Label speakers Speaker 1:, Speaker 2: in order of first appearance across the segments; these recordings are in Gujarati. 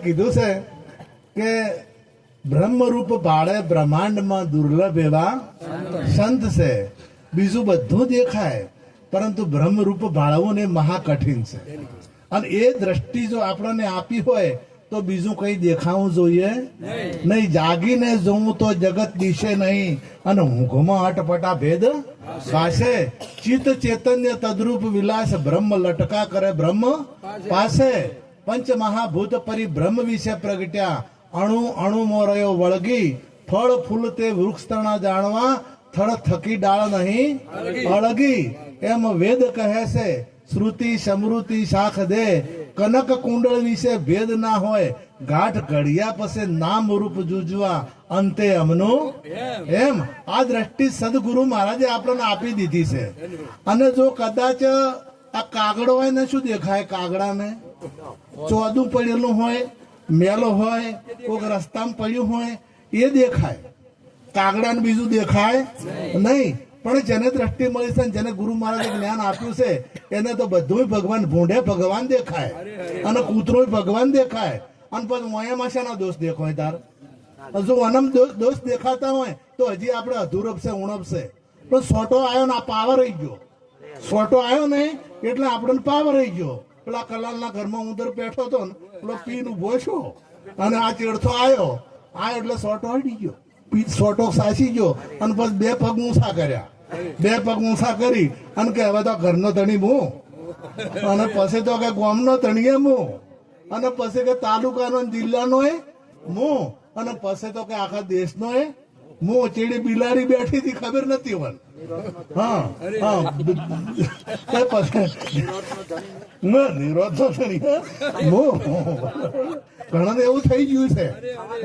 Speaker 1: કીધું છે કે બ્રહ્મરૂપ ભાળે બ્રહ્માંડમાં દુર્લભ એવા સંત છે. બીજું બધું દેખાય પરંતુ બ્રહ્મરૂપ ભાળવું ને મહાકઠિન છે. અને એ દ્રષ્ટિ જો આપણને આપી હોય તો બીજું કઈ દેખાવું જોઈએ નહીં. જાગીને જોવું તો જગત દિશે નહીં અને ઊંઘમાં અટપટા ભેદ પાસે. ચિત્ત ચૈતન્ય તદ્રુપ વિલાસ બ્રહ્મ લટકા કરે બ્રહ્મ પાસે. પંચ મહાભૂત પરી બ્રહ્મ વિશે પ્રગટ્યા અણુ અણુમાં રહ્યો વળગી. ફળ ફૂલ તે વૃક્ષ તણા જાણવા થળ થકી ડાળ નહીં અળગી. એમ વેદ કહે છે શ્રુતિ સમૃતિ શાખ દે. કનક કુંડળ વિશે ભેદ ના હોય ગાંઠ ઘડિયા પછી નામ રૂપ જુજવા અંતે અમનું એમ. આ દ્રષ્ટિ સદગુરુ મહારાજે આપણને આપી દીધી છે. અને જો કદાચ આ કાગડો હોય ને શું દેખાય? કાગડાને ચોદું પડેલું હોય, મેલો હોય, કોઈક રસ્તામાં પડ્યું હોય એ દેખાય. કાગડાને બીજું દેખાય નહીં. પણ જેને દ્રષ્ટિ મળી છે, જેને ગુરુ મહારાજે જ્ઞાન આપ્યું છે એને તો બધું ભગવાન, ભૂંડે ભગવાન દેખાય અને કૂતરો ભગવાન દેખાય. અને પછી મોયામાં શાના દોષ દેખાય? તાર જો અનમ દોષ દેખાતા હોય તો હજી આપણે અધૂરપ છે, ઉણપ છે. પણ સોટો આવ્યો ને આ પાવર રહી ગયો. સોટો આવ્યો ને એટલે આપણને પાવર રહી ગયો. પેલા કલાલના ઘરમાં ઉંદર બેઠો હતો ને પેલો પીન ઉભો છો અને આ ચેડથો આવ્યો એટલે સોટો હટી ગયો. સોટો સાચી ગયો અને પછી બે પગ ઊંચા કર્યા. બે પગ ઊંચા કરી અને કે હવે તો ઘરનો ધણી હું, અને પછી તો કે ગામનો ધણીએ હું, અને પછી કે તાલુકાનો જિલ્લાનો એ હું, અને પછી તો કે આખા દેશનો એ હું. ચેડી બિલાડી બેઠી હતી ખબર નથી મને. હા હા નિરોધ ઘણા એવું થઈ ગયું છે.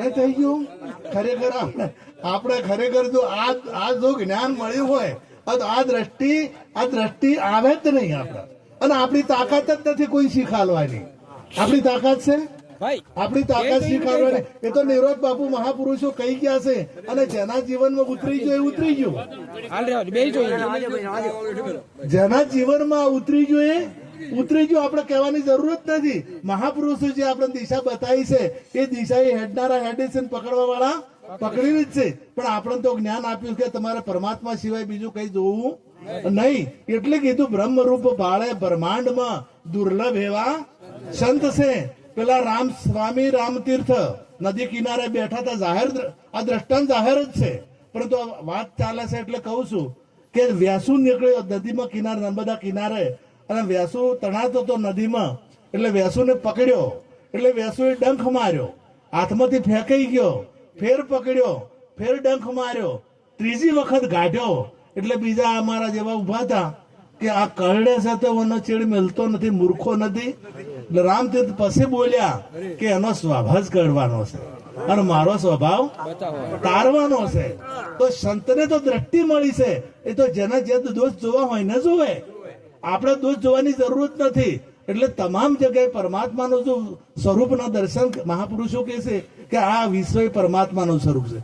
Speaker 1: એ થઈ ગયું ખરેખર. આપણે ખરેખર જો આ જો જ્ઞાન મળ્યું હોય તો આ દ્રષ્ટિ આવે જ નહીં આપણે. અને આપણી તાકાત જ નથી કોઈ શીખાડવાની. આપણી તાકાત છે? આપણી તાકાત શીખાડવાની એ તો નિરોધ બાપુ મહાપુરુષો કહી ગયા છે. અને જેના જીવનમાં ઉતરી ગયો એ ઉતરી ગયું. જેના જીવનમાં ઉતરી ગયો ઉતરી ગયો. આપણે કહેવાની જરૂરત નથી. મહાપુરુષો જે આપણે દિશા બતાવી છે એ દિશા એ હેડનારા હેડે છે, પકડવા વાળા પકડી જ છે. પણ આપણે તો જ્ઞાન આપ્યું કે તમારે પરમાત્મા સિવાય બીજું કઈ જોવું નહીં. એટલે કીધું બ્રહ્મરૂપ ભાળે બ્રહ્માંડમાં દુર્લભ એવા સંત છે. પેલા રામ સ્વામી રામતીર્થ નદી કિનારે બેઠા હતા. જાહેર આ દ્રષ્ટાંત જાહેર જ છે, પરંતુ વાત ચાલે છે એટલે કહું છું કે વ્યાસુ નીકળ્યો નદીમાં કિનારે, નર્મદા કિનારે, અને વ્યાસુ તણાતો હતો નદીમાં. એટલે વ્યાસુને પકડ્યો. એટલે વ્યાસુએ ડંખ માર્યો, હાથમાંથી ફેંકાઈ ગયો. ફેર પકડ્યો, ફેર ડંખ માર્યો, ત્રીજી વખત ગાઢ્યો. એટલે બીજા અમારા જેવા ઉભા હતા કે આ કરડે છે તો એનો ચેડ મેલતો નથી, મૂર્ખો નથી. એટલે રામતીર્થ પછી બોલ્યા કે એનો સ્વભાવ જ કરવાનો છે અને મારો સ્વભાવ તારવાનો છે. તો સંતને તો દ્રષ્ટિ મળી છે. એ તો જેના જે દોષ જોવા હોય ને જોવે. આપણે દોષ જોવાની જરૂરત નથી. એટલે તમામ જગ્યાએ પરમાત્માનું જો સ્વરૂપના દર્શન મહાપુરુષો કહે છે કે આ વિશ્વ પરમાત્માનું સ્વરૂપ છે.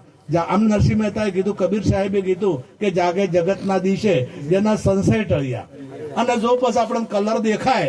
Speaker 1: આમ નરસિંહ મહેતાએ કીધું, કબીર સાહેબે કીધું કે જાગે જગતના દિશે જેના સંશય ટળ્યા. અને જો પછી આપણે કલર દેખાય